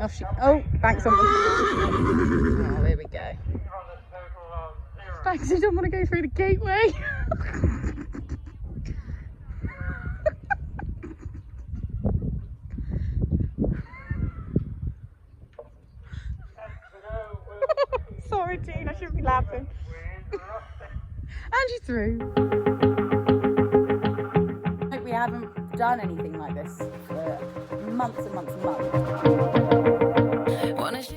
Oh, thanks someone. Oh, there we go. Banksy don't want to go through the gateway. Sorry, Jean, I shouldn't be laughing. And she's through. We haven't done anything like this for months and months and months.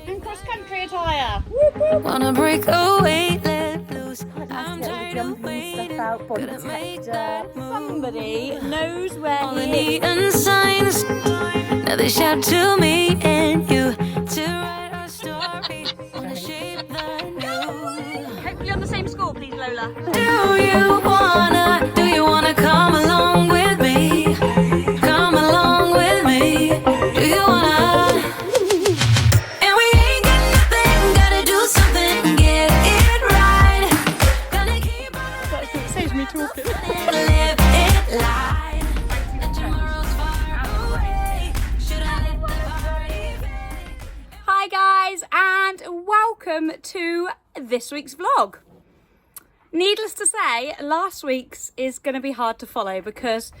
In cross-country attire. Whoop, whoop. Wanna break away, let loose. I'm tired of waiting. Stuff out, body protector. Somebody knows where he is. Signs. Now they shout to me and you to write a story. Wanna shape the new. Hopefully on the same score, please, Lola. Do you wanna come along with me? Come along with me. Do you wanna? And we ain't got nothing, gotta do something, get it right. Gonna keep on It saves me talking. live it live. And tomorrow's far away. Should I let the party fade? Hi guys, and welcome to this week's vlog. Needless to say, last week's is going to be hard to follow because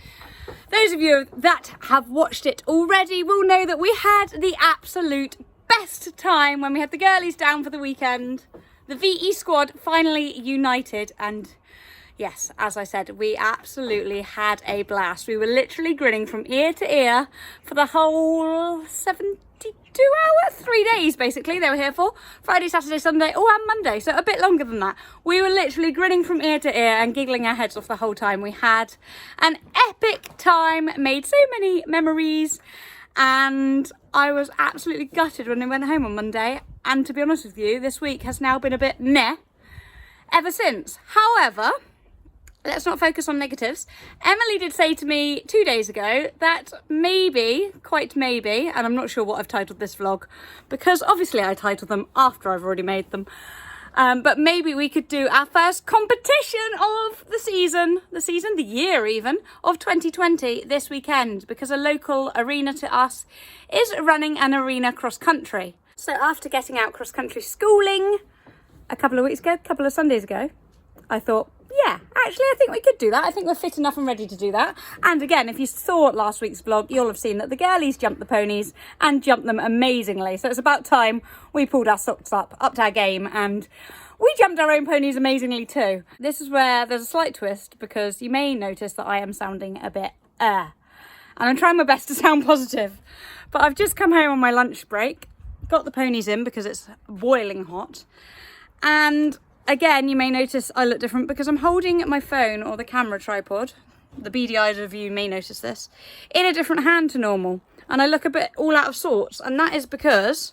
those of you that have watched it already will know that we had the absolute best time when we had the girlies down for the weekend. The VE squad finally united, and yes, as I said, we absolutely had a blast. We were literally grinning from ear to ear for the whole 72 hours, 3 days basically they were here for. Friday, Saturday, Sunday, and Monday, so a bit longer than that. We were literally grinning from ear to ear and giggling our heads off the whole time. We had an epic time, made so many memories, and I was absolutely gutted when I went home on Monday. And to be honest with you, this week has now been a bit meh ever since. However, let's not focus on negatives. Emily did say to me 2 days ago that maybe, quite maybe, and I'm not sure what I've titled this vlog because obviously I titled them after I've already made them, but maybe we could do our first competition of the year even, of 2020 this weekend, because a local arena to us is running an arena cross country. So after getting out cross country schooling a couple of Sundays ago, I thought, yeah, actually I think we could do that. I think we're fit enough and ready to do that. And again, if you saw last week's vlog, you'll have seen that the girlies jumped the ponies and jumped them amazingly. So it's about time we pulled our socks upped our game, and we jumped our own ponies amazingly too. This is where there's a slight twist, because you may notice that I am sounding a bit and I'm trying my best to sound positive. But I've just come home on my lunch break, got the ponies in because it's boiling hot, and again, you may notice I look different because I'm holding my phone or the camera tripod, the beady-eyed of you may notice this, in a different hand to normal. And I look a bit all out of sorts. And that is because,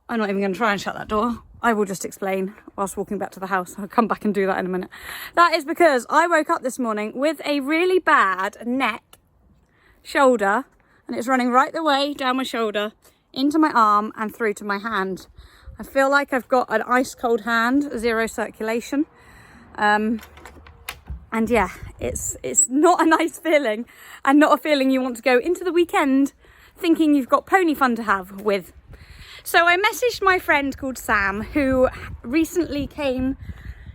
I'm not even going to try and shut that door. I will just explain whilst walking back to the house. I'll come back and do that in a minute. That is because I woke up this morning with a really bad neck, shoulder, and it's running right the way down my shoulder, into my arm and through to my hand. I feel like I've got an ice cold hand, zero circulation. And yeah, it's not a nice feeling, and not a feeling you want to go into the weekend thinking you've got pony fun to have with. So I messaged my friend called Sam, who recently came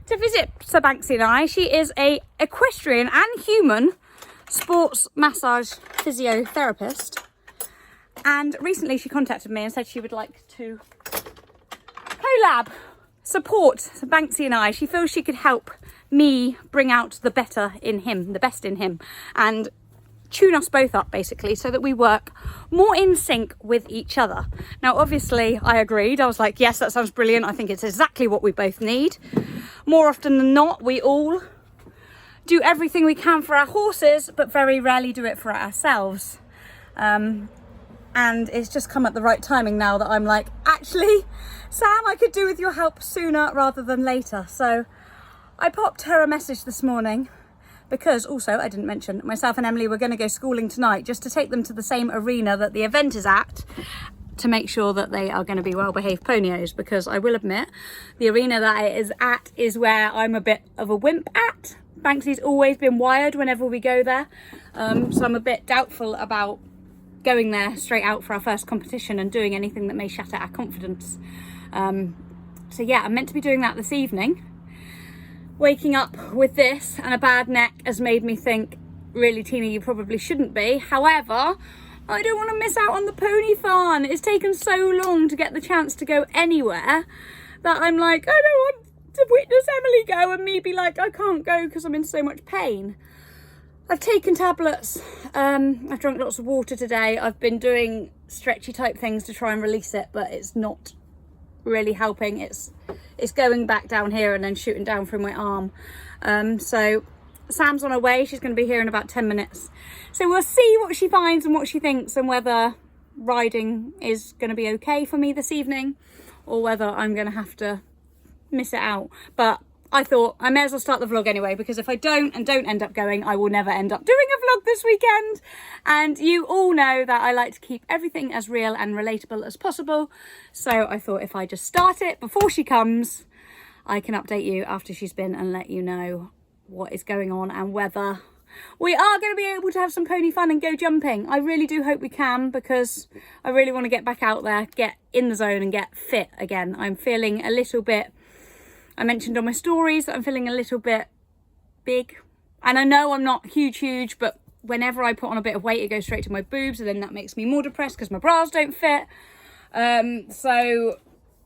to visit Sir Banksy and I. She is a equestrian and human sports massage physiotherapist. And recently she contacted me and said she would like to collab, support Banksy and I. She feels she could help me bring out the better in him, the best in him, and tune us both up basically so that we work more in sync with each other. Now obviously I agreed. I was like, yes, that sounds brilliant. I think it's exactly what we both need. More often than not, we all do everything we can for our horses, but very rarely do it for ourselves. And it's just come at the right timing now that I'm like, actually, Sam, I could do with your help sooner rather than later. So I popped her a message this morning because also, I didn't mention, myself and Emily were going to go schooling tonight just to take them to the same arena that the event is at, to make sure that they are going to be well-behaved ponios, because I will admit, the arena that it is at is where I'm a bit of a wimp at. Banksy's always been wired whenever we go there, so I'm a bit doubtful about going there straight out for our first competition and doing anything that may shatter our confidence. So yeah, I'm meant to be doing that this evening. Waking up with this and a bad neck has made me think, really, Tina, you probably shouldn't be. However, I don't want to miss out on the pony fun. It's taken so long to get the chance to go anywhere that I'm like, I don't want to witness Emily go and me be like, I can't go because I'm in so much pain. I've taken tablets. I've drunk lots of water today. I've been doing stretchy type things to try and release it, but it's not really helping. It's going back down here and then shooting down through my arm. So Sam's on her way. She's going to be here in about 10 minutes. So we'll see what she finds and what she thinks and whether riding is going to be okay for me this evening or whether I'm going to have to miss it out. But I thought I may as well start the vlog anyway, because if I don't end up going, I will never end up doing a vlog this weekend. And you all know that I like to keep everything as real and relatable as possible. So I thought if I just start it before she comes, I can update you after she's been and let you know what is going on and whether we are going to be able to have some pony fun and go jumping. I really do hope we can, because I really want to get back out there, get in the zone and get fit again. I'm feeling a little bit, I mentioned on my stories that I'm feeling a little bit big. And I know I'm not huge, but whenever I put on a bit of weight, it goes straight to my boobs, and then that makes me more depressed because my bras don't fit. So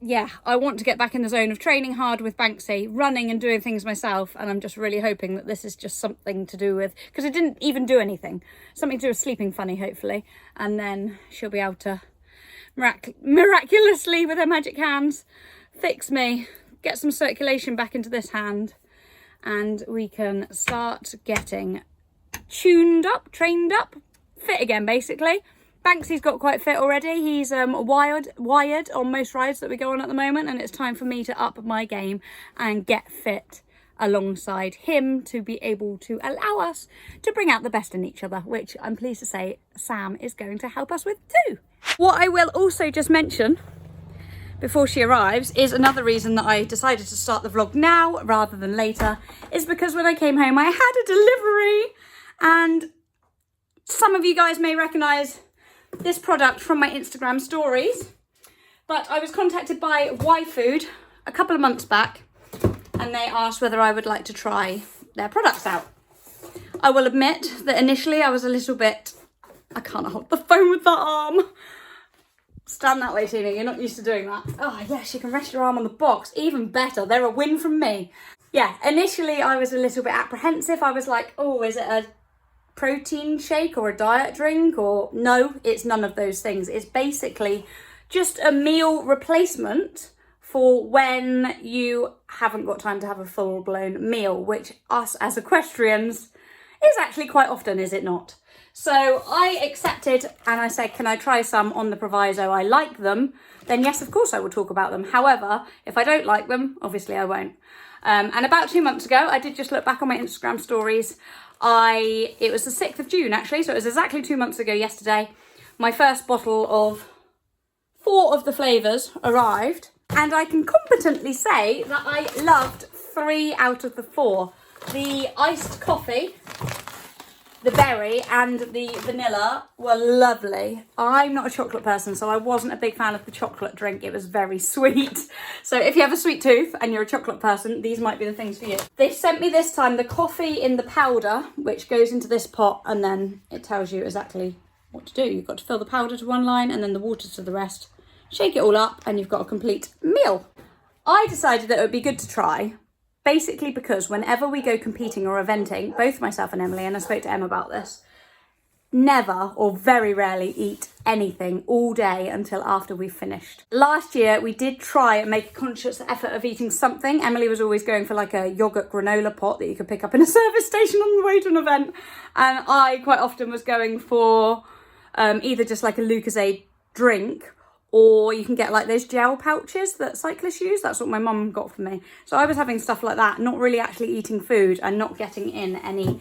yeah, I want to get back in the zone of training hard with Banksy, running and doing things myself. And I'm just really hoping that this is just something to do with, because I didn't even do anything, something to do with sleeping funny, hopefully. And then she'll be able to miraculously, with her magic hands, fix me, get some circulation back into this hand, and we can start getting tuned up, trained up, fit again, basically. Banksy's got quite fit already. He's wired on most rides that we go on at the moment, and it's time for me to up my game and get fit alongside him to be able to allow us to bring out the best in each other, which I'm pleased to say Sam is going to help us with too. What I will also just mention before she arrives is another reason that I decided to start the vlog now rather than later, is because when I came home I had a delivery, and some of you guys may recognise this product from my Instagram stories, but I was contacted by YFood a couple of months back and they asked whether I would like to try their products out. I will admit that initially I was a little bit, I can't hold the phone with that arm. Stand that way, Tina, you're not used to doing that. Oh yes, you can rest your arm on the box, even better, they're a win from me. Yeah, initially I was a little bit apprehensive. I was like, oh, is it a protein shake or a diet drink? Or no, it's none of those things. It's basically just a meal replacement for when you haven't got time to have a full-blown meal, which us as equestrians is actually quite often, is it not? So I accepted and I said, can I try some on the proviso I like them? Then yes, of course I will talk about them. However, if I don't like them, obviously I won't. And about 2 months ago, I did just look back on my Instagram stories. It was the 6th of June actually, so it was exactly 2 months ago yesterday. My first bottle of 4 of the flavours arrived, and I can competently say that I loved 3 out of the 4. The iced coffee, the berry and the vanilla were lovely. I'm not a chocolate person, so I wasn't a big fan of the chocolate drink. It was very sweet. So if you have a sweet tooth and you're a chocolate person, these might be the things for you. They sent me this time the coffee in the powder, which goes into this pot, and then it tells you exactly what to do. You've got to fill the powder to one line and then the water to the rest. Shake it all up and you've got a complete meal. I decided that it would be good to try, basically because whenever we go competing or eventing, both myself and Emily, and I spoke to Em about this, never or very rarely eat anything all day until after we've finished. Last year we did try and make a conscious effort of eating something. Emily was always going for like a yogurt granola pot that you could pick up in a service station on the way to an event, and I quite often was going for either just like a Lucozade drink, or you can get like those gel pouches that cyclists use. That's what my mum got for me. So I was having stuff like that, not really actually eating food and not getting in any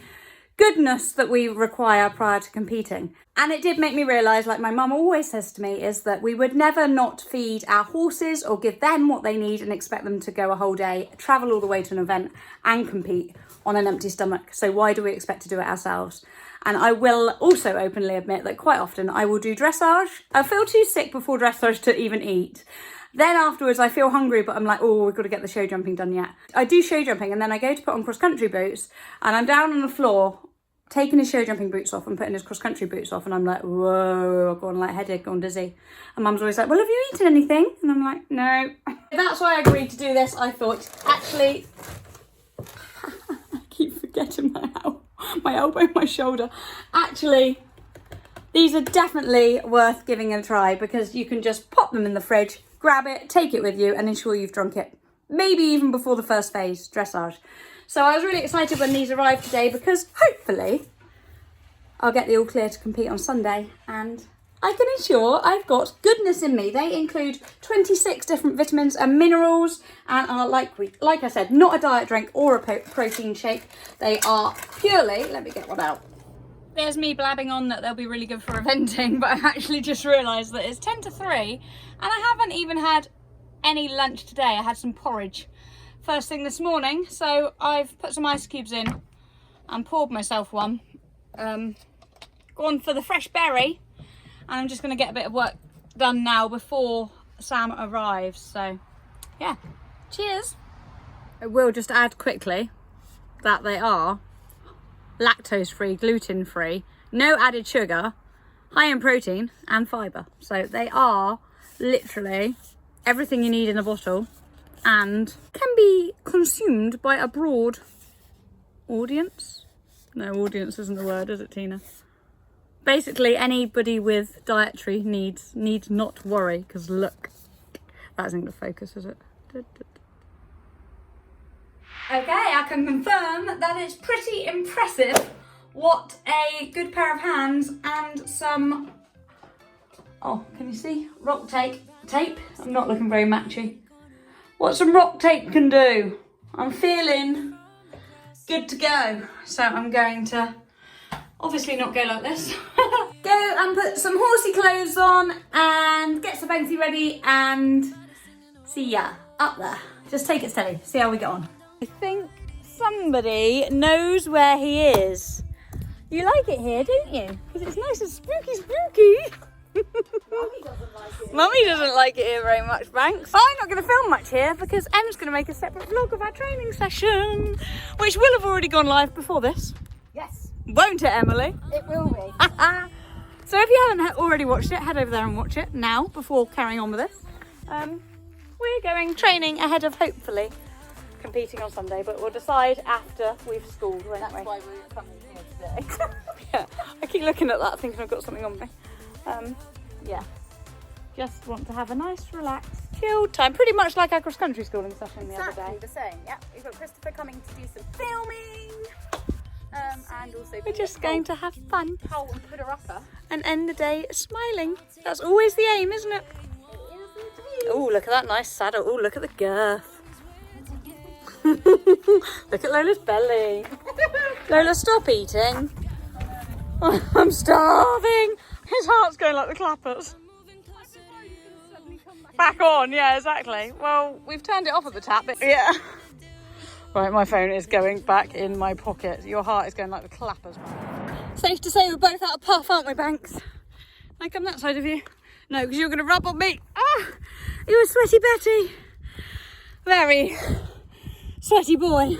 goodness that we require prior to competing. And it did make me realise, like my mum always says to me, is that we would never not feed our horses or give them what they need and expect them to go a whole day, travel all the way to an event and compete on an empty stomach. So why do we expect to do it ourselves? And I will also openly admit that quite often I will do dressage. I feel too sick before dressage to even eat. Then afterwards I feel hungry, but I'm like, oh, we've got to get the show jumping done yet. I do show jumping and then I go to put on cross-country boots and I'm down on the floor taking his show jumping boots off and putting his cross-country boots off, and I'm like, whoa, I've gone lightheaded, gone dizzy. And Mum's always like, well, have you eaten anything? And I'm like, no. That's why I agreed to do this. I thought, actually, I keep forgetting my elbow, my shoulder. Actually, these are definitely worth giving it a try because you can just pop them in the fridge, grab it, take it with you and ensure you've drunk it. Maybe even before the first phase, dressage. So I was really excited when these arrived today because hopefully I'll get the all clear to compete on Sunday and I can ensure I've got goodness in me. They include 26 different vitamins and minerals and are, like I said, not a diet drink or a protein shake. They are purely, let me get one out. There's me blabbing on that they'll be really good for eventing, but I actually just realised that it's 10 to 3 and I haven't even had any lunch today. I had some porridge first thing this morning, so I've put some ice cubes in and poured myself one. Gone for the fresh berry, and I'm just going to get a bit of work done now before Sam arrives. So yeah, cheers. I will just add quickly that they are lactose free, gluten free, no added sugar, high in protein and fibre. So they are literally everything you need in a bottle and can be consumed by a broad audience. No, audience isn't the word, is it, Tina? Basically, anybody with dietary needs need not worry, because look, that isn't the focus, is it? Okay, I can confirm that it's pretty impressive what a good pair of hands and some, oh, can you see? Rock tape. I'm not looking very matchy. What some rock tape can do. I'm feeling good to go. So I'm going to obviously not go like this. Go and put some horsey clothes on and get some Banksy ready and see ya up there. Just take it steady, see how we get on. I think somebody knows where he is. You like it here, don't you? Because it's nice and spooky. Mummy doesn't like it here very much, Banks. I'm not going to film much here because Em's going to make a separate vlog of our training session, which will have already gone live before this. Yes. Won't it, Emily? It will be. So if you haven't already watched it, head over there and watch it now before carrying on with this. We're going training ahead of hopefully competing on Sunday, but we'll decide after we've schooled, won't we? That's why we're coming here today. Yeah, I keep looking at that thinking I've got something on me. Yeah, just want to have a nice, relaxed, chilled time, pretty much like our cross-country schooling session the other day. Exactly the same, yeah. We've got Christopher coming to do some filming. And also We're just going to have fun Cole and put her upper. and end the day smiling. That's always the aim, isn't it? Oh, look at that nice saddle. Oh, look at the girth. Look at Lola's belly. Lola, stop eating. I'm starving. His heart's going like the clappers. Back on, yeah, exactly. Well, we've turned it off at the tap, but yeah. Right, my phone is going back in my pocket. Your heart is going like the clappers. Safe to say we're both out of puff, aren't we, Banks? Can I come that side of you? No, because you're going to rub on me. Ah, you're a sweaty Betty. Very sweaty boy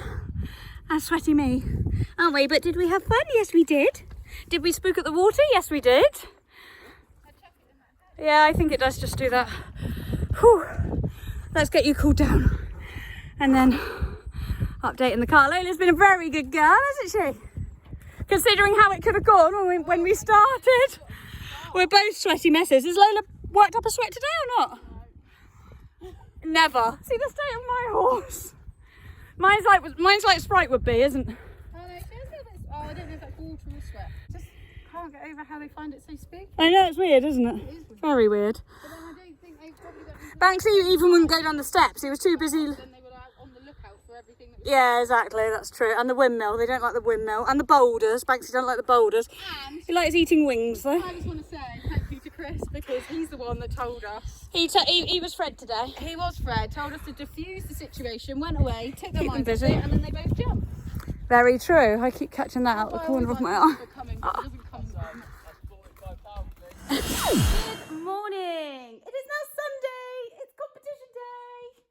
and sweaty me, aren't we? But did we have fun? Yes, we did. Did we spook at the water? Yes, we did. Yeah, I think it does just do that. Whew. Let's get you cooled down and then update in the car. Lola's been a very good girl, hasn't she? Considering how it could have gone when we started. We're both sweaty messes. Has Lola worked up a sweat today or not? Never. See the state of my horse. Mine's like Sprite would be, isn't it? Oh, no, it feels a bit, I don't know if that's water or sweat. Just can't get over how they find it so spooky. I know, it's weird, isn't it? It is weird. Very weird. But then I don't think they've probably got... Banksy even wouldn't go down the steps. He was too busy. Then they were out on the lookout for everything that was... Yeah, exactly, that's true. And the windmill, they don't like the windmill. And the boulders, Banksy don't like the boulders. And He likes eating wings though. I just want to say thank you to Chris because he's the one that told us. He was Fred today. He was Fred, told us to diffuse the situation, went away, took their Keep them minds off busy. it, and then they both jumped. Very true. I keep catching that out the corner of my eye. Good morning. It is now Sunday. It's competition day.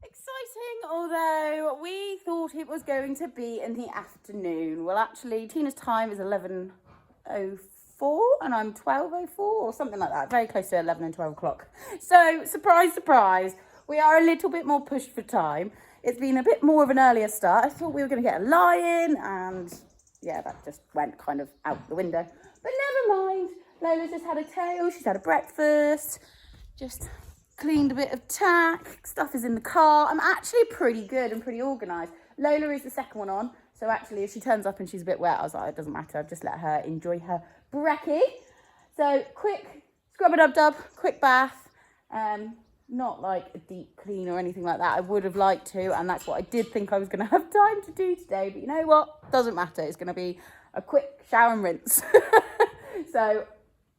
Exciting, although we thought it was going to be in the afternoon. Well, actually, Tina's time is 11:04 and I'm 12:04 or something like that. Very close to 11 and 12 o'clock. So, surprise, surprise, we are a little bit more pushed for time. It's been a bit more of an earlier start. I thought we were going to get a lion and yeah, that just went kind of out the window. But never mind. Lola's just had a tail. She's had a breakfast. Just cleaned a bit of tack. Stuff is in the car. I'm actually pretty good and pretty organised. Lola is the second one on. So actually, if she turns up and she's a bit wet, I was like, it doesn't matter. I've just let her enjoy her brekkie. So quick scrub-a-dub-dub, quick bath. Not like a deep clean or anything like that. I would have liked to, and that's what I did think I was going to have time to do today. But you know what? Doesn't matter. It's going to be a quick shower and rinse. So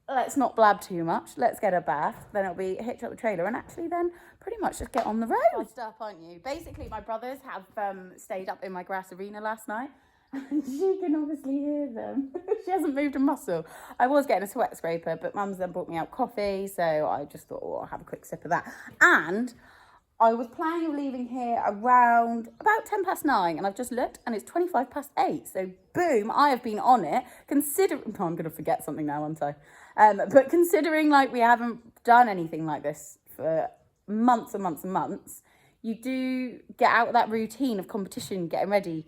let's not blab too much. Let's get a bath. Then it'll be hitch up the trailer and actually then pretty much just get on the road. Stuff, aren't you? Basically, my brothers have stayed up in my grass arena last night. And she can obviously hear them. She hasn't moved a muscle. I was getting a sweat scraper, but Mum's then brought me out coffee, so I just thought, oh, I'll have a quick sip of that. And I was planning on leaving here around about 9:10, and I've just looked, and it's 8:25. So boom, I have been on it. Considering, I'm going to forget something now, aren't I? But considering like we haven't done anything like this for months and months and months, you do get out of that routine of competition, getting ready.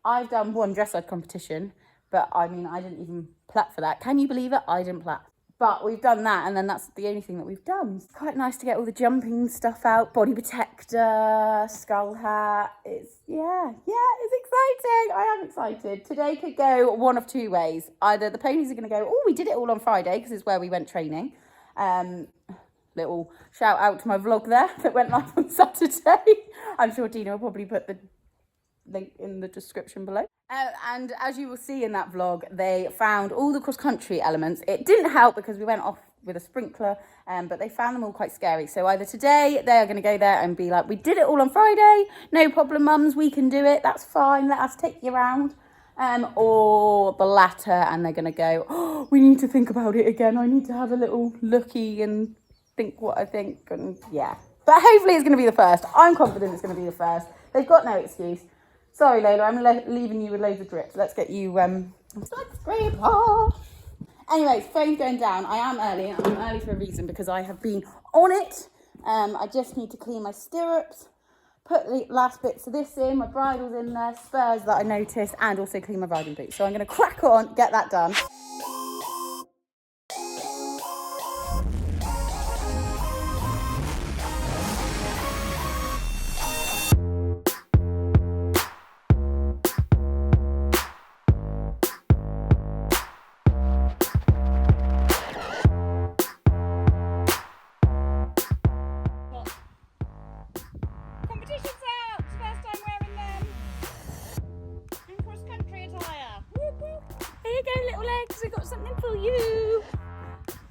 I've done one dressage competition, but I mean, I didn't even plat for that. Can you believe it? I didn't plat. But we've done that, and then that's the only thing that we've done. It's quite nice to get all the jumping stuff out, body protector, skull hat. It's exciting. I am excited. Today could go one of two ways. Either the ponies are going to go, oh, we did it all on Friday, because it's where we went training. Little shout out to my vlog there that went live on Saturday. I'm sure Tina will probably put the link in the description below. And as you will see in that vlog, they found all the cross-country elements. It didn't help because we went off with a sprinkler, but they found them all quite scary. So either today they are going to go there and be like, we did it all on Friday, no problem mums, we can do it, that's fine, let us take you around. Or the latter, and they're going to go, oh, we need to think about it again, I need to have a little looky and think what I think, and yeah. But hopefully it's going to be the first. I'm confident it's going to be the first. They've got no excuse. Sorry, Lola, I'm leaving you with loads of drips. Let's get you scraper. Anyways, phone's going down. I am early. I'm early for a reason because I have been on it. I just need to clean my stirrups, put the last bits of this in, my bridle's in there, spurs that I noticed, and also clean my riding boots. So I'm going to crack on, get that done.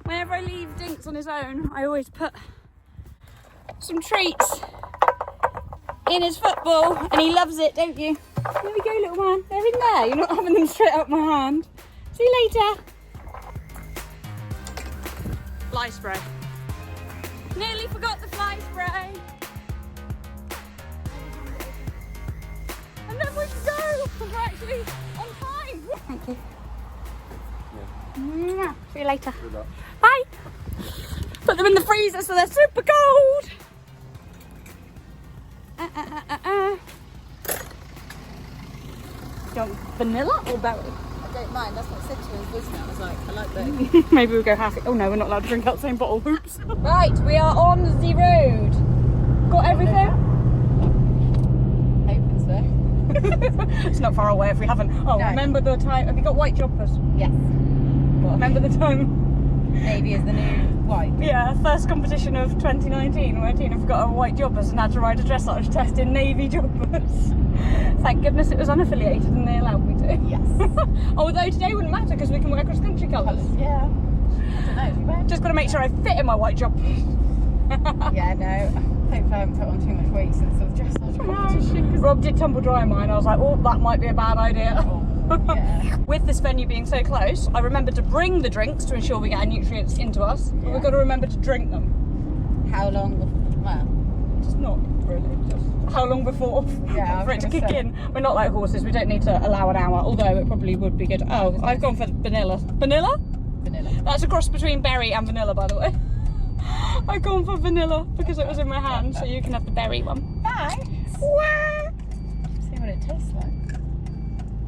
Whenever I leave Dinks on his own, I always put some treats in his football, and he loves it, don't you? There we go, little man. They're in there. You're not having them straight out my hand. See you later. Fly spray. Nearly forgot the fly spray. And then we go. We're actually on time. Thank you. Yeah. See you later. Bye. Put them in the freezer so they're super cold. Do you want vanilla or berry? I don't mind. That's what I said to his voice now. I was like, I like both. Maybe we'll go half it. Oh no, we're not allowed to drink out the same bottle. Oops. Right, we are on the road. Got everything? Hoping so. It's not far away if we haven't. Oh, no. Remember the time? Have you got white jumpers? Yes. Well, remember the time? Navy is the new white. Yeah, first competition of 2019 where Tina forgot her white jumpers and had to ride a dressage test in navy jumpers. Thank goodness it was unaffiliated and they allowed me to. Yes. Although today wouldn't matter because we can wear cross-country colours. Yeah. I don't know. Just got to make sure I fit in my white jumpers. Yeah, no. Hopefully I haven't put on too much weight since the dressage competition. 'Cause Rob did tumble dry mine. I was like, oh, that might be a bad idea. yeah. With this venue being so close, I remembered to bring the drinks to ensure we get our nutrients into us. But Yeah. we've got to remember to drink them. How long? Well, Just not really. Just how long before Yeah, I for was it to gonna kick say. in? We're not like horses. We don't need to allow an hour. Although it probably would be good. Oh, I've gone for vanilla. Vanilla? vanilla. That's a cross between berry and vanilla, by the way. I've gone for vanilla because it was in my hand, so you can have the berry one. Thanks. Wow. See what it tastes like.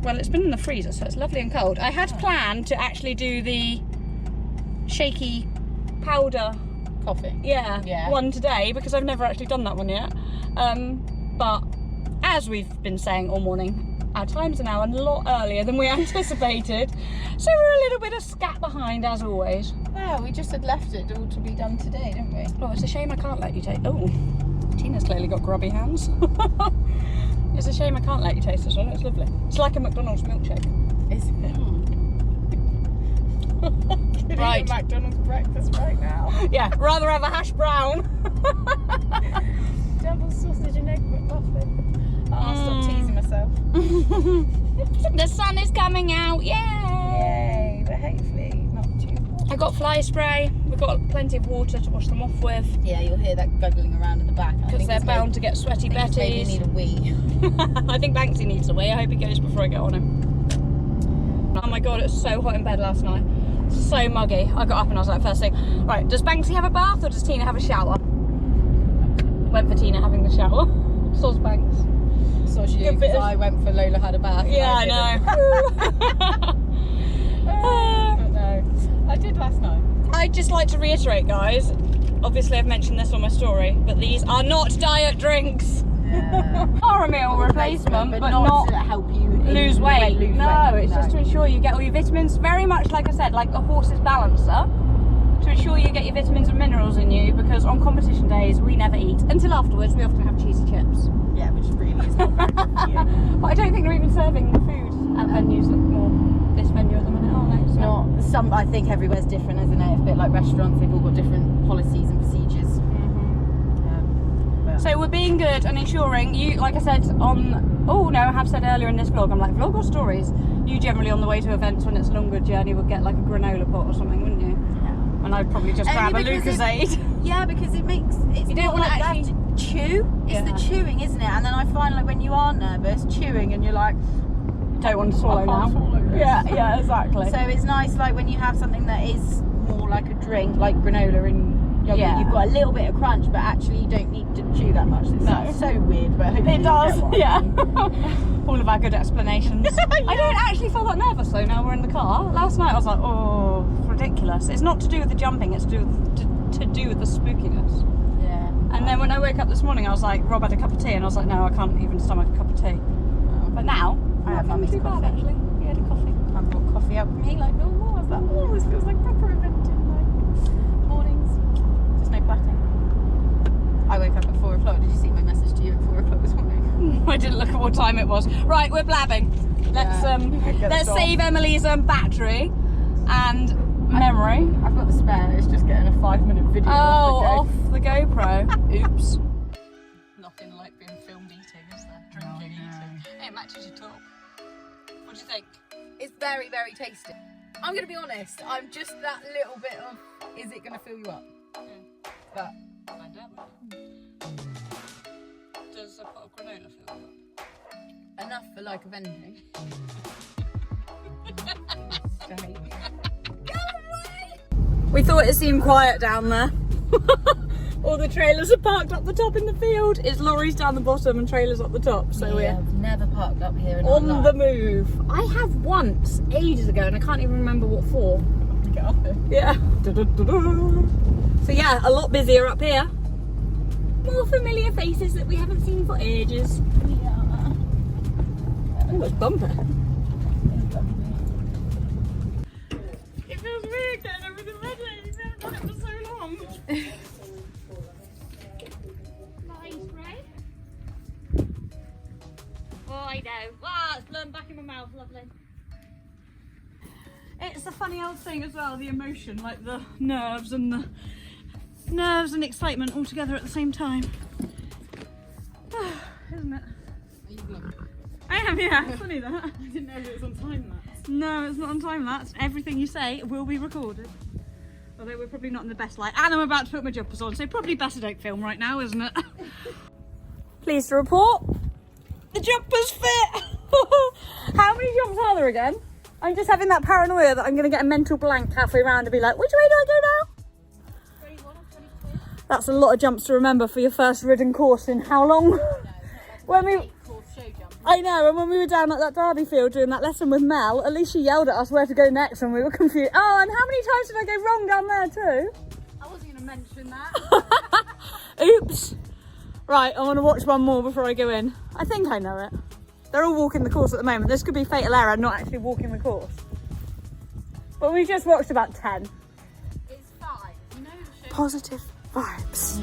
Well, it's been in the freezer, so it's lovely and cold. I had planned to actually do the shaky powder, Coffee. yeah, one today because I've never actually done that one yet. But as we've been saying all morning, our times are now a lot earlier than we anticipated, so we're a little bit of scat behind as always. No, we just had left it all to be done today, didn't we? Oh, it's a shame I can't let you take. Oh, Tina's clearly got grubby hands. It's a shame I can't let you taste this one. It's lovely. It's like a McDonald's milkshake. Is it? Could Right. eat a McDonald's breakfast right now. Yeah, rather have a hash brown. Double sausage and egg McMuffin. Oh, I'll stop teasing myself. The sun is coming out, yay! Yay, but hopefully not too hot. I got fly spray. We've got plenty of water to wash them off with Yeah, you'll hear that guggling around in the back. because they're bound to get sweaty Maybe betties. need a wee. I think Banksy needs a wee. I hope he goes before I get on him. Oh my god, it was so hot in bed last night. So muggy. I got up and I was like, first thing, right, does Banksy have a bath or does Tina have a shower? Went for Tina having the shower. Soz Banks. So she Good bit of- I went for Lola had a bath. Yeah, I know. But no, I did last night. I'd just like to reiterate, guys, obviously I've mentioned this on my story, but these are not diet drinks. Yeah. Are a meal replacement, but not to help you lose weight. Lose No, weight. it's just to ensure you get all your vitamins, very much like I said, like a horse's balancer, to ensure you get your vitamins and minerals in you, because on competition days we never eat. Until afterwards we often have cheesy chips. Yeah, which really is not very good for you. But I don't think they're even serving the food at venues that more this venue at the minute, are they? So. Not some. I think everywhere's different, isn't it? It's a bit like restaurants. They've all got different policies and procedures. But So we're being good and ensuring you, like I said on, oh no, I have said earlier in this vlog, I'm like, vlog or stories? You generally on the way to events when it's a longer journey would get like a granola pot or something, wouldn't you? yeah. And I'd probably just grab a Only because Lucozade. Yeah, because it makes it's You don't not wanna like they actually- have to chew. It's Yeah. the chewing, isn't it? And then I find like when you are nervous, chewing, and you're like, Don't want to swallow I now. can't swallow this. Yeah, exactly. So it's nice, like when you have something that is more like a drink, like granola and yogurt, Yeah. you've got a little bit of crunch, but actually you don't need to chew that much. It sounds so weird, but hopefully It you does, get what I yeah. mean. All of our good explanations. I don't actually feel that nervous though now we're in the car. Last night I was like, oh, ridiculous. It's not to do with the jumping, it's to do with the spookiness. Yeah. And then when I woke up this morning I was like, Rob had a cup of tea and I was like, no, I can't even stomach a cup of tea. But now, I have not mummy's too bad coffee. actually. He had a coffee. I brought coffee out for me like normal. I was like, oh, this feels like proper eventing like mornings. Just no plaiting. I woke up at 4 o'clock. Did you see my message to you at 4 o'clock this morning? I didn't look at what time it was. Right, we're blabbing. Let's Get let's us off. save Emily's battery and memory. I've got the spare. It's just getting a 5-minute video. Off the GoPro. Oops. Nothing like being filmed eating, is there? Drinking, eating. Hey, it matches your top. What do you think? It's very, very tasty. I'm going to be honest. I'm just that little bit of, is it going to fill you up? But Find out. Does a pot of granola fill you up? enough for like a vending. We thought it seemed quiet down there. All the trailers are parked up the top in the field. It's lorries down the bottom and trailers up the top. So we're I've never parked up here in on the move. I have once, ages ago, and I can't even remember what for. Get off it. Yeah. So yeah, a lot busier up here. More familiar faces that we haven't seen for ages. Yeah. Oh, it's bumper. It feels weird getting everything ready. We've never done it for so long. Nice, right? Oh, I know. Wow, it's blown back in my mouth. Lovely. It's a funny old thing as well, the emotion, like the nerves and the nerves and excitement all together at the same time. Isn't it? Are you vlogging? I am, yeah. Funny that. I didn't know it was on time lapse. No, it's not on time lapse. Everything you say will be recorded. Although we're probably not in the best light. And I'm about to put my jumpers on, so probably better don't film right now, isn't it? Pleased to report, the jumpers fit. How many jumps are there again? I'm just having that paranoia that I'm going to get a mental blank halfway around and be like, which way do I go now? 21 or 22? That's a lot of jumps to remember for your first ridden course in how long? No, it's not When like we- course show jump. I know, and when we were down at that derby field doing that lesson with Mel, at least she yelled at us where to go next and we were confused. Oh, and how many times did I go wrong down there too? I wasn't going to mention that. Oops. Right, I want to watch one more before I go in. I think I know it. They're all walking the course at the moment. This could be fatal error, not actually walking the course. But we've just watched about 10. It's fine. You know the show. Positive vibes.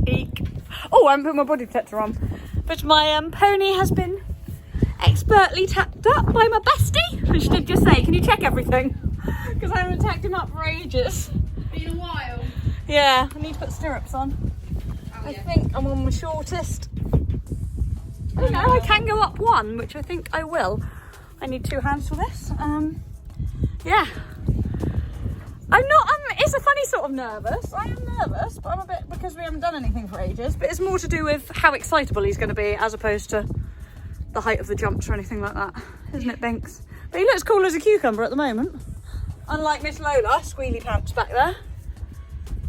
Eek. Oh, I haven't put my body protector on. But my pony has been expertly tacked up by my bestie. And she did just say, can you check everything? Because I haven't tacked him up for ages. Been a while. Yeah, I need to put stirrups on. Oh, I yeah. think I'm on my shortest. Oh no, I can go up one, which I think I will. I need 2 hands for this. Yeah. I'm not, it's a funny sort of nervous. I am nervous, but I'm a bit, because we haven't done anything for ages, but it's more to do with how excitable he's going to be as opposed to the height of the jumps or anything like that. Isn't it, Binks? But he looks cool as a cucumber at the moment. Unlike Miss Lola, Squealy Pants back there,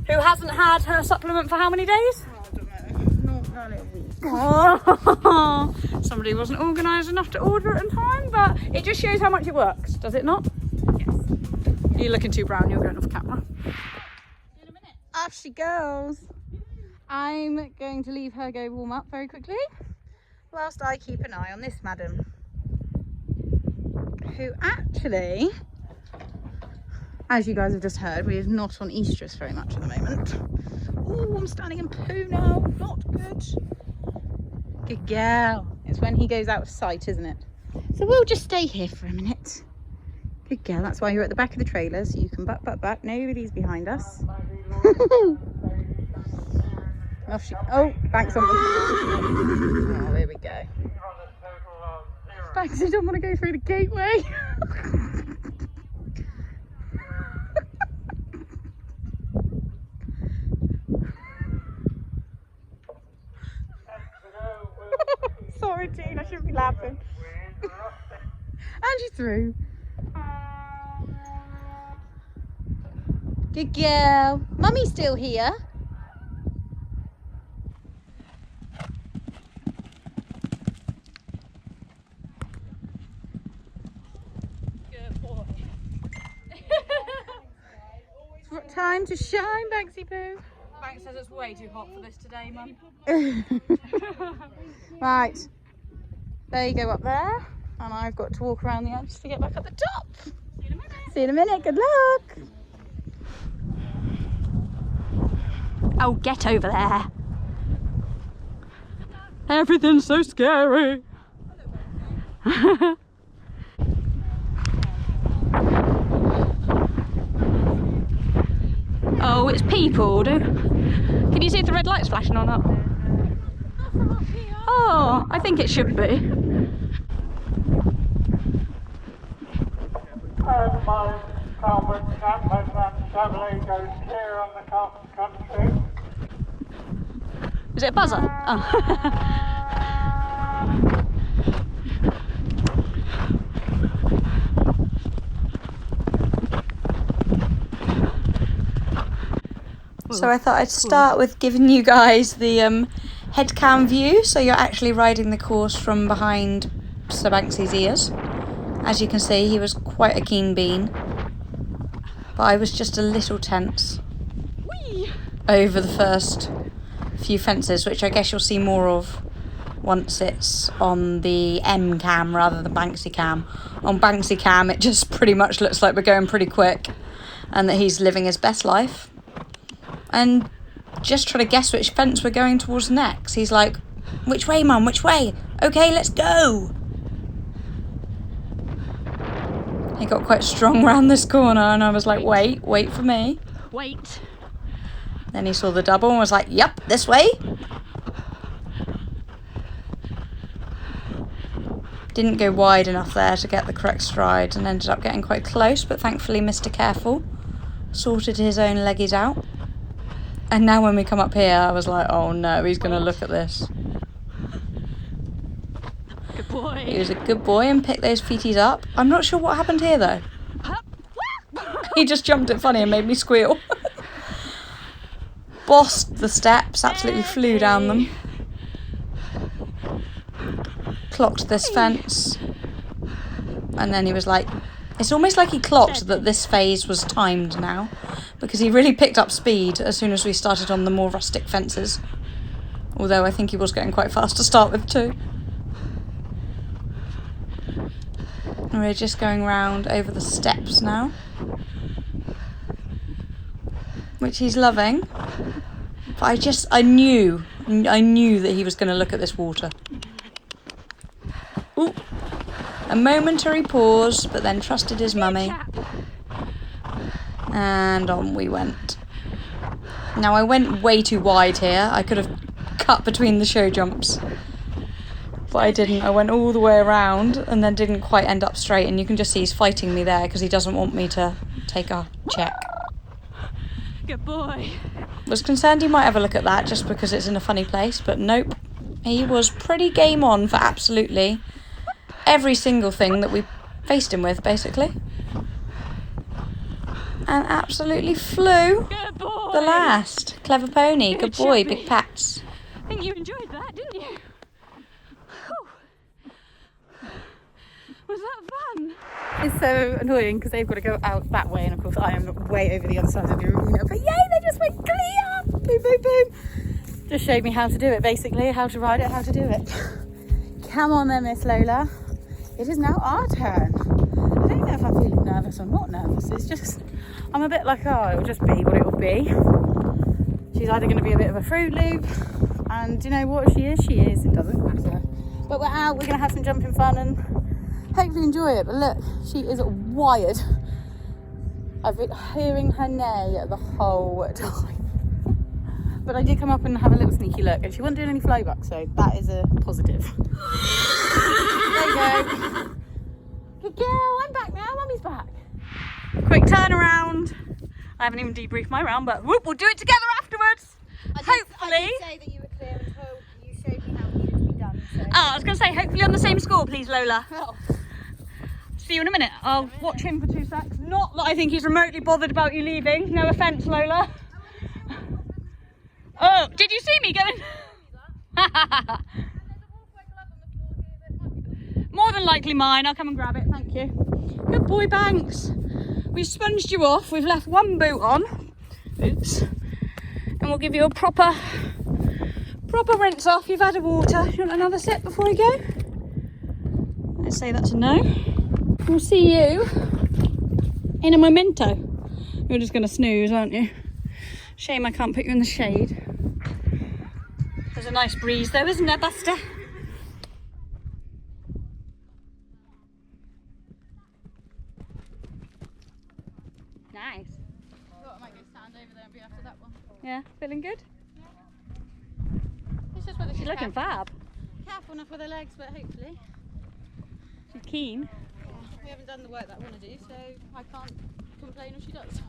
who hasn't had her supplement for how many days? Oh, I don't know. Not only a week. Oh, somebody wasn't organised enough to order it in time, but it just shows how much it works, does it not? Yes. You're looking too brown, you're going off camera. In a minute. Off she goes. I'm going to leave her go warm up very quickly, whilst I keep an eye on this madam, who actually, as you guys have just heard, we are not on estrus very much at the moment. Oh, I'm standing in poo now, not good. Good girl. It's when he goes out of sight, isn't it? So we'll just stay here for a minute. Good girl, that's why you're at the back of the trailer, so you can back. Nobody's behind us. Off she, oh, Banks on. Oh, there we go. Banks, you don't want to go through the gateway. Sorry, Jean, I shouldn't be laughing. And she's through. Good girl. Mummy's still here. Good boy. It's time to shine, Banksy Poo. Banks says it's way too hot for this today, Mum. Right. There you go up there. And I've got to walk around the edge to get back at the top. See you in a minute. See you in a minute. Good luck. Oh, get over there. Everything's so scary. Oh, it's people. Can you see if the red light's flashing or not? Oh, I think it should be. My Calvert Campus and Chevrolet goes clear on the country. Is it a buzzer? Oh. So I thought I'd start with giving you guys the head cam view, so you're actually riding the course from behind Sir Banksy's ears. As you can see, he was quite a keen bean, but I was just a little tense over the first few fences, which I guess you'll see more of once it's on the M cam rather than Banksy cam. On Banksy cam, it just pretty much looks like we're going pretty quick and that he's living his best life. And just trying to guess which fence we're going towards next. He's like, which way, Mum, which way? Okay, let's go. He got quite strong round this corner and I was like, wait for me. Wait. Then he saw the double and was like, yep, this way. Didn't go wide enough there to get the correct stride and ended up getting quite close, but thankfully Mr. Careful sorted his own leggies out. And now when we come up here, I was like, oh no, he's going to look at this. Good boy. He was a good boy and picked those feeties up. I'm not sure what happened here though. He just jumped it funny and made me squeal. Bossed the steps, absolutely flew down them. Clocked this fence. And then he was like, it's almost like he clocked that this phase was timed now, because he really picked up speed as soon as we started on the more rustic fences. Although I think he was getting quite fast to start with too. And we're just going round over the steps now, which he's loving. But I knew that he was going to look at this water. Ooh. A momentary pause, but then trusted his mummy. And on we went. Now I went way too wide here. I could have cut between the show jumps. But I didn't. I went all the way around and then didn't quite end up straight. And you can just see he's fighting me there because he doesn't want me to take a check. Good boy. Was concerned he might have a look at that just because it's in a funny place, but nope. He was pretty game on for absolutely every single thing that we faced him with, basically. And absolutely flew Good boy. the last. Clever pony. Good boy. Chubby. Big pats. I think you enjoyed that, didn't you? Whew. Was that fun? It's so annoying because they've got to go out that way, and of course I am way over the other side of the arena. But yay, they just went clear! Boom, boom, boom. Just showed me how to do it, basically, how to ride it, how to do it. Come on then, Miss Lola. It is now our turn. I don't know if I'm feeling nervous or not nervous. It's just, I'm a bit like, oh, it'll just be what it will be. She's either going to be a bit of a Fruit Loop, and you know what she is? She is. It doesn't matter. But we're out, we're going to have some jumping fun and hopefully enjoy it. But look, she is wired. I've been hearing her neigh the whole time. But I did come up and have a little sneaky look, and she wasn't doing any flow back, so that is a positive. There you go. Good girl, I'm back now, Mummy's back. Quick turnaround. I haven't even debriefed my round, but whoop, we'll do it together afterwards. Hopefully. I did say that you were clear until you showed me how it needed to be done. So. Oh, I was going to say, hopefully on the same score, please, Lola. Oh. See you in a minute. I'll watch him for 2 secs. Not that I think he's remotely bothered about you leaving. No offence, Lola. Oh, did you see me going? More than likely mine. I'll come and grab it. Thank you. Good boy, Banks. We've sponged you off. We've left one boot on. Oops. And we'll give you a proper rinse off. You've had a water. You want another sip before we go? Let's say that's a no. We'll see you in a memento. You're just going to snooze, aren't you? Shame I can't put you in the shade. There's a nice breeze though, isn't there, Buster? Nice. I might go stand over there and be after that one. Yeah, feeling good? It's just whether She's looking fab. careful enough with her legs, but hopefully. She's keen. Yeah, we haven't done the work that I want to do, so I can't complain if she does.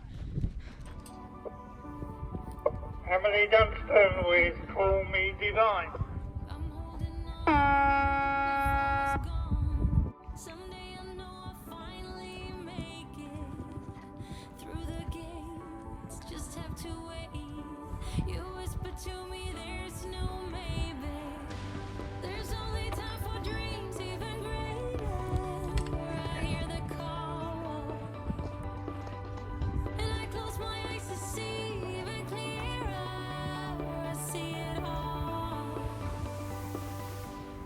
Emily Dunstan with Call Me Divine. Someday I know I'll finally make it through the gates. Just have to wait. You whisper to me, there's no maybe. There's only time for dreams even greater. I hear the call, and I close my eyes to see even clearer. I see it all.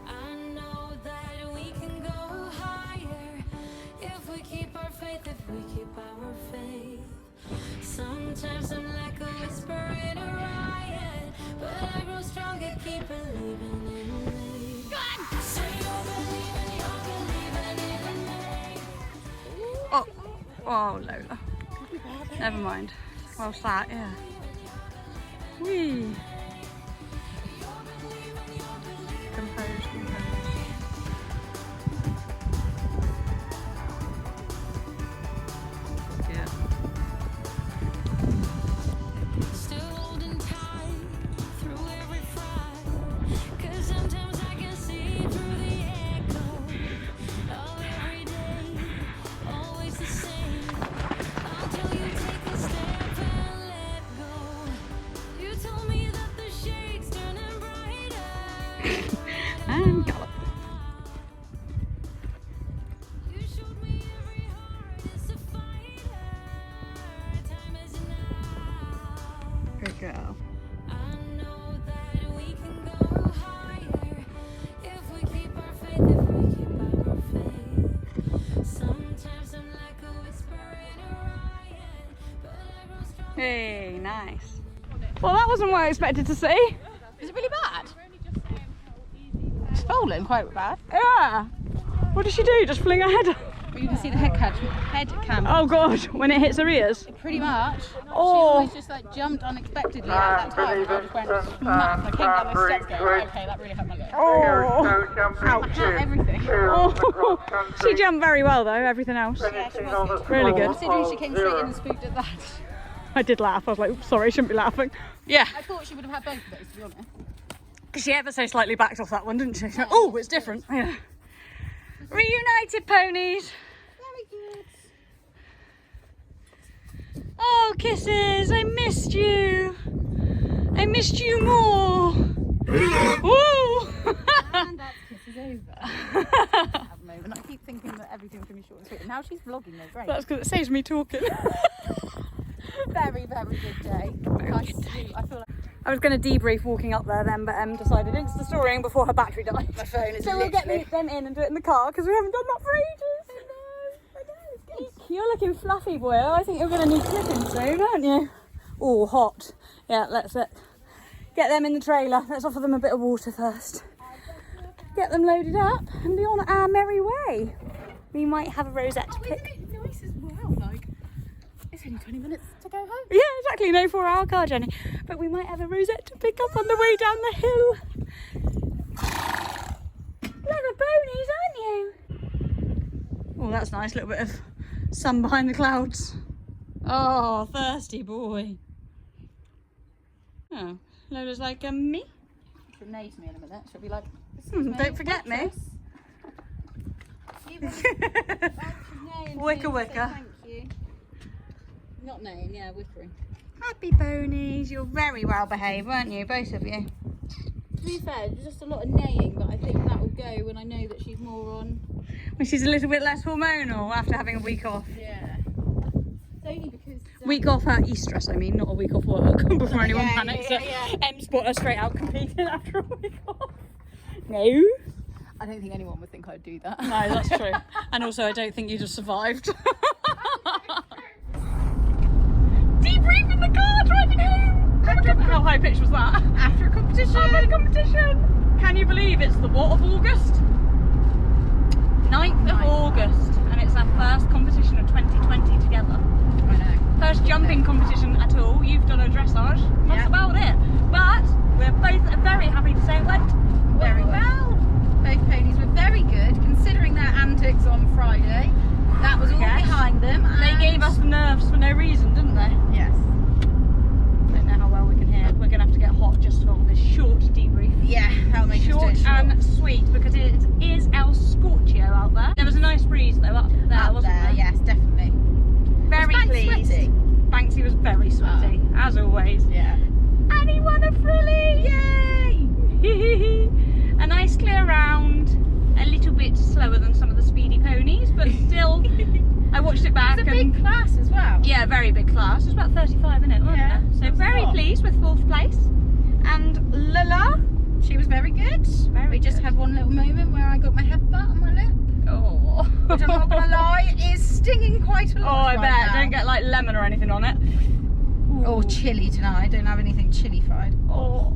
I know that we can go higher if we keep our faith, if we keep our faith. Sometimes I'm like a whisper in a riot, but I grow stronger, keep believing in me. So you're believing in me. Oh, Oh, Lola. Never mind. Well sat, yeah. Whee. Composed. Yeah. Still holding tight through every fight. 'Cause sometimes I can see through the echo of every day. Always the same. Until you take a step and let go. You told me that the shade's turning brighter. And gallop. You showed me every heart is a fighter. Time is now. Good girl. I know that we can go higher if we keep our faith, if we keep our faith. Sometimes I'm like a whisper in a riot, but I grow strong. Hey, nice. Well, that wasn't what I expected to see. Is it really bad? It's fallen quite bad. Yeah. What did she do? Just fling her head up? But you can see the head cam. Oh god, when it hits her ears. Pretty much. Oh. She always just like jumped unexpectedly at that time. And I just went smack. I came down the steps going, okay, that really hurt my leg. Oh. My hat, everything. Oh. She jumped very well though, everything else. Really good. Considering she came straight in and spooked at that. I did laugh. I was like, oops, sorry, I shouldn't be laughing. Yeah. I thought she would have had both of those, to be honest. She ever so slightly backed off that one, didn't she? Oh, it's different. Yeah. Reunited ponies. Very good. Oh, kisses. I missed you. I missed you more. Woo. And that's kisses over. Have a moment. I keep thinking that everything's going to be short and sweet. And now she's vlogging though, great. That's because it saves me talking. Very, very good day. I feel like I was going to debrief walking up there then, but decided Insta storying before her battery died. my phone is So we'll get them in and do it in the car because we haven't done that for ages. I know, it's good. You're looking fluffy, boy. I think you're going to need clipping soon, aren't you? Oh, hot. Yeah, let's get them in the trailer. Let's offer them a bit of water first. Get them loaded up and be on our merry way. We might have a rosette to pick. Isn't it nice as well? Like, it's only 20 minutes to go home. Yeah, exactly. No 4-hour car journey. But we might have a rosette to pick up on the way down the hill. Clever ponies, aren't you? Oh, that's nice. A little bit of sun behind the clouds. Oh, thirsty boy. Oh, Lola's like me. She'll neigh to me in a minute. She'll be like, Don't forget me. Wicker wicker. Thank you. Not neighing, yeah, wickering. Happy ponies. You're very well behaved, weren't you? Both of you. To be fair, there's just a lot of neighing, but I think that will go when I know that she's more on. When she's a little bit less hormonal after having a week off. Yeah. It's only because. Week off her e-stress, I mean, not a week off work before anyone Yeah, panics. yeah. M spot her straight out competing after a week off. No. I don't think anyone would think I'd do that. No, that's true. And also, I don't think you'd have survived. Debrief in the car, driving home. How high pitched was that? After a competition. After a competition. Can you believe it's the what of August? 9th of August, and it's our first competition of 2020 together. I know. First jumping competition at all. You've done a dressage. That's Yeah. about it. But we're both very happy to say it went Very well. Both ponies were very good, considering their antics on Friday. That was all Yes. behind them. They and- gave us the nerves for no reason, didn't they? Yes. Don't know how well we can hear. We're going to have to get hot just for this short debrief. Yeah, that'll make Short us do it and sweet because it is El Scorchio out there. There was a nice breeze though up there, Up wasn't there, there? yes, definitely. Very Was Banks pleased. sweaty? Banksy was very sweaty, as always. Yeah. And he won a frilly! Yay! A nice clear round, a little bit slower than some of the speedy ponies, but still, I watched it back. It's a and big class as well. yeah, very big class. It was about 35 in it, wasn't Yeah, it? So that's a very lot. pleased with 4th place. And Lala. She was very good. Very we just good. had one little moment where I got my headbutt on my lip. Oh. Which I'm not gonna lie, is stinging quite a Oh, lot. I right bet. now. Don't get like lemon or anything on it. Or chilli tonight. I don't have anything chilli fried. Oh.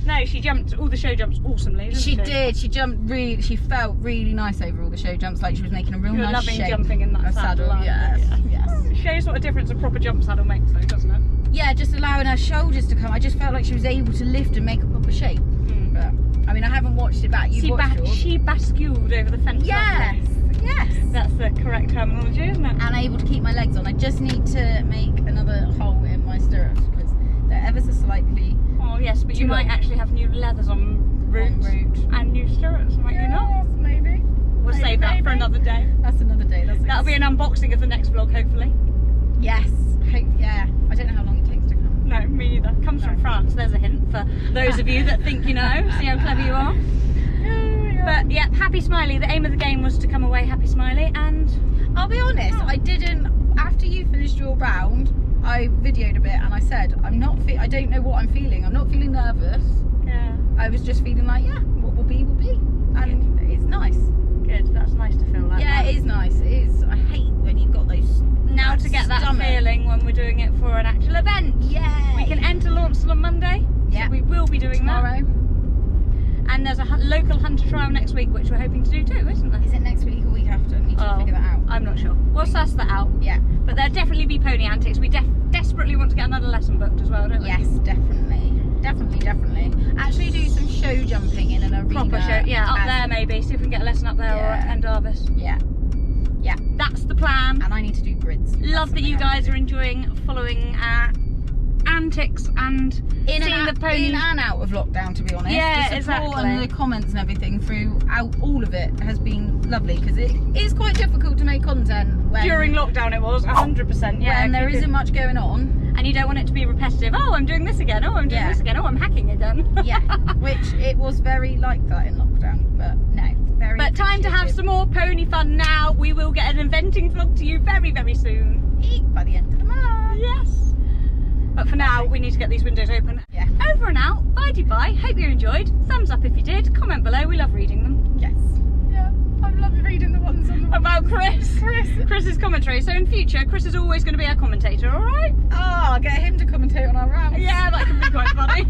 No, she jumped all the show jumps awesomely, didn't she? She did. She jumped really. She felt really nice over all the show jumps. Like she was making a real You're nice loving shape. jumping in that of saddle. aren't you? Yes. Yes. It shows what a difference a proper jump saddle makes, though, doesn't it? Yeah, just allowing her shoulders to come. I just felt like she was able to lift and make a proper shape. But I mean, I haven't watched it back. You've watched yours. She basculed over the fence. Yes. Yes. That's the correct terminology, isn't it? And able to keep my legs on. I just need to make another hole in my stirrups because they're ever so slightly. Oh yes, but you Too might long. actually have new leathers on route and new stirrups, might you not? Yes, maybe. We'll save that for another day. That's another day. That'll be an unboxing of the next vlog, hopefully. Yes. Yeah. I don't know how long it takes to come. No, me neither. Comes from France. There's a hint for those of you that think you know. See how clever you are. But yeah, happy smiley. The aim of the game was to come away happy smiley, and I'll be honest, I didn't. After you finished your round, I videoed a bit and I said, I don't know what I'm feeling. I'm not feeling nervous. yeah, I was just feeling like, yeah, what will be will be, and it's nice. good. That's nice to feel like. Yeah, that. it is nice. It is. I hate when you've got those. Now to get that stomach. feeling when we're doing it for an actual event. Yeah. We can enter Launceston on Monday. Yeah. So we will be doing tomorrow. that. And there's a local hunter trial next week, which we're hoping to do too, isn't there? Is it next week or week after? I need to figure that out. I'm not sure. We'll suss that out. Yeah. But there'll definitely be pony antics. We desperately want to get another lesson booked as well, don't we? Yes, definitely. Definitely. Actually do some show jumping in an arena. Proper show. Yeah, up as- there maybe. See if we can get a lesson up there or at Yeah. Endarvis. Yeah. Yeah. That's the plan. And I need to do grids. Love that you guys are enjoying following our antics and seeing the pony. in and out of lockdown, to be honest. Yeah, the support exactly. and the comments and everything throughout all of it has been lovely because it is quite difficult to make content when During lockdown it was 100%. Yeah, when there isn't much going on. and you don't want it to be repetitive. Oh, I'm doing this again. Oh, I'm doing Yeah. this again. Oh, I'm hacking again. Yeah, which it was very like that in lockdown, but no, very. But time to have appreciative. some more pony fun now. We will get an inventing vlog to you very, very soon. By the end of the month. Yes. But for now, we need to get these windows open. Yeah. Over and out. Bye. Hope you enjoyed. Thumbs up if you did. Comment below. We love reading them. Yes. Yeah, I've loved reading the ones on the About Chris's commentary. So in future, Chris is always going to be our commentator, all right? Oh, I'll get him to commentate on our rounds. Yeah, that could be quite funny.